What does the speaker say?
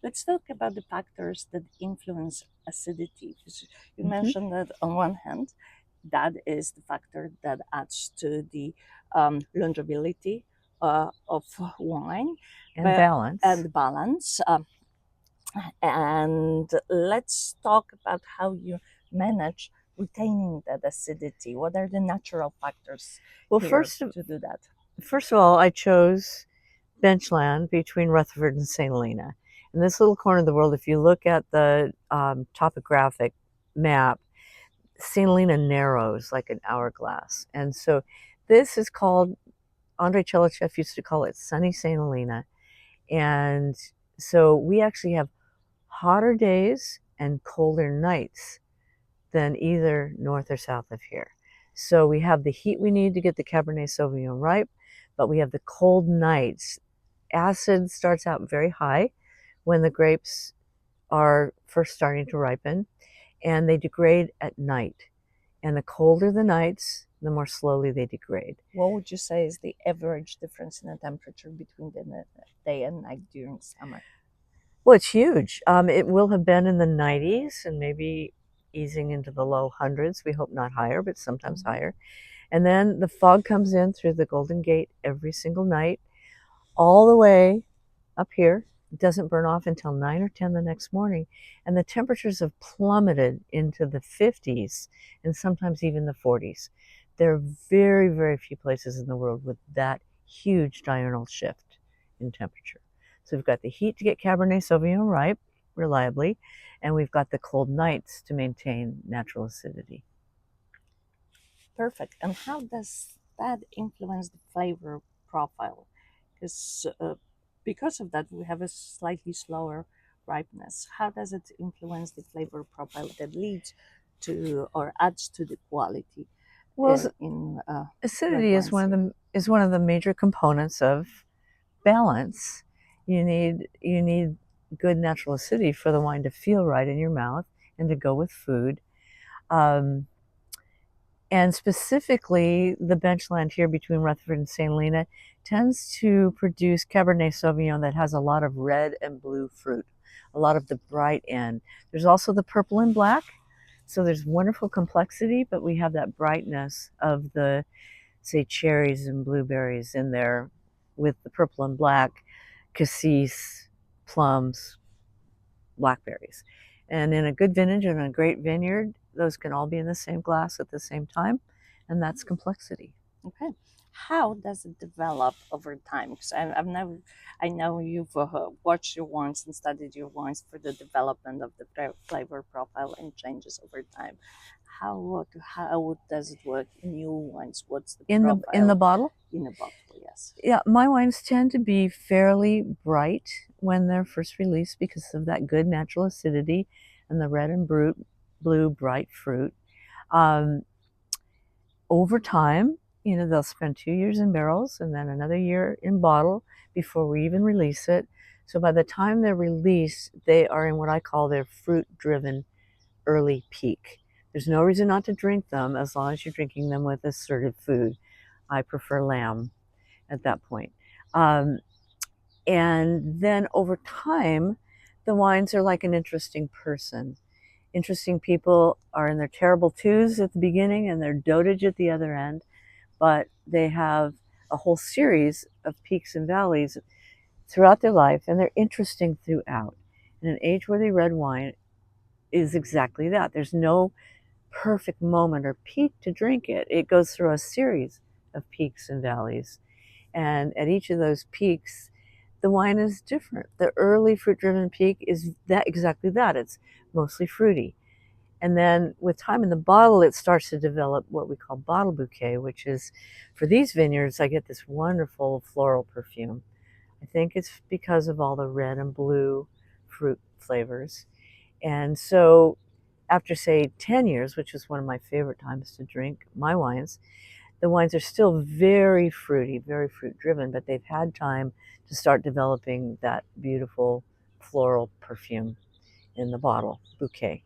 Let's talk about the factors that influence acidity. 'Cause you Hmm. mentioned that on one hand, that is the factor that adds to the longevity of wine, And but balance. and balance. And let's talk about how you manage retaining that acidity. What are the natural factors Well, here to do that? first of all, I chose benchland between Rutherford and St. Helena. In this little corner of the world, if you look at the topographic map, St. Helena narrows like an hourglass. And so this is called, Andre Chelichev used to call it sunny St. Helena. And so we actually have hotter days and colder nights than either north or south of here. So we have the heat we need to get the Cabernet Sauvignon ripe, but we have the cold nights. Acid starts out very high when the grapes are first starting to ripen, and they degrade at night. And the colder the nights, the more slowly they degrade. What would you say is the average difference in the temperature between the day and night during summer? Well, it's huge. It will have been in the 90s and maybe easing into the low hundreds. We hope not higher, but sometimes Mhm. higher. And then the fog comes in through the Golden Gate every single night, all the way up here. It doesn't burn off until 9 or 10 the next morning. And the temperatures have plummeted into the 50s and sometimes even the 40s. There are very, very few places in the world with that huge diurnal shift in temperature. So we've got the heat to get Cabernet Sauvignon ripe reliably, and we've got the cold nights to maintain natural acidity. Perfect. And how does that influence the flavor profile? Because of that, we have a slightly slower ripeness. How does it influence the flavor profile that leads to or adds to the quality Well, in red acidity wines here? is one of the major components of balance. You need good natural acidity for the wine to feel right in your mouth and to go with food. Um, and specifically, the benchland here between Rutherford and St. Helena tends to produce Cabernet Sauvignon that has a lot of red and blue fruit, a lot of the bright end. There's also the purple and black, so there's wonderful complexity, but we have that brightness of the, say, cherries and blueberries in there with the purple and black, cassis, plums, blackberries. And in a good vintage and a great vineyard, those can all be in the same glass at the same time, and that's complexity. Okay. How does it develop over time? Because I've never, I know you've watched your wines and studied your wines for the development of the flavor profile and changes over time. How does it work in new wines? What's the In the profile bottle, in a bottle? Yes. yeah, my wines tend to be fairly bright when they're first released because of that good natural acidity and the red and blue bright fruit. Um, Over time, they'll spend 2 years in barrels and then another year in bottle before we even release it. So by the time they're released, they are in what I call their fruit driven early peak. There's no reason not to drink them as long as you're drinking them with assertive food. I prefer lamb at that point. Um, and then over time, the wines are like an interesting person. Interesting people are in their terrible twos at the beginning and their dotage at the other end, but they have a whole series of peaks and valleys throughout their life, and they're interesting throughout. And an age-worthy red wine is exactly that. There's no perfect moment or peak to drink it. It goes through a series of peaks and valleys. And at each of those peaks, the wine is different. The early fruit driven peak is that exactly that. It's mostly fruity. And then with time in the bottle, it starts to develop what we call bottle bouquet, which is for these vineyards, I get this wonderful floral perfume. I think it's because of all the red and blue fruit flavors. And so after, say, 10 years, which is one of my favorite times to drink my wines, the wines are still very fruity, very fruit driven, but they've had time to start developing that beautiful floral perfume in the bottle bouquet.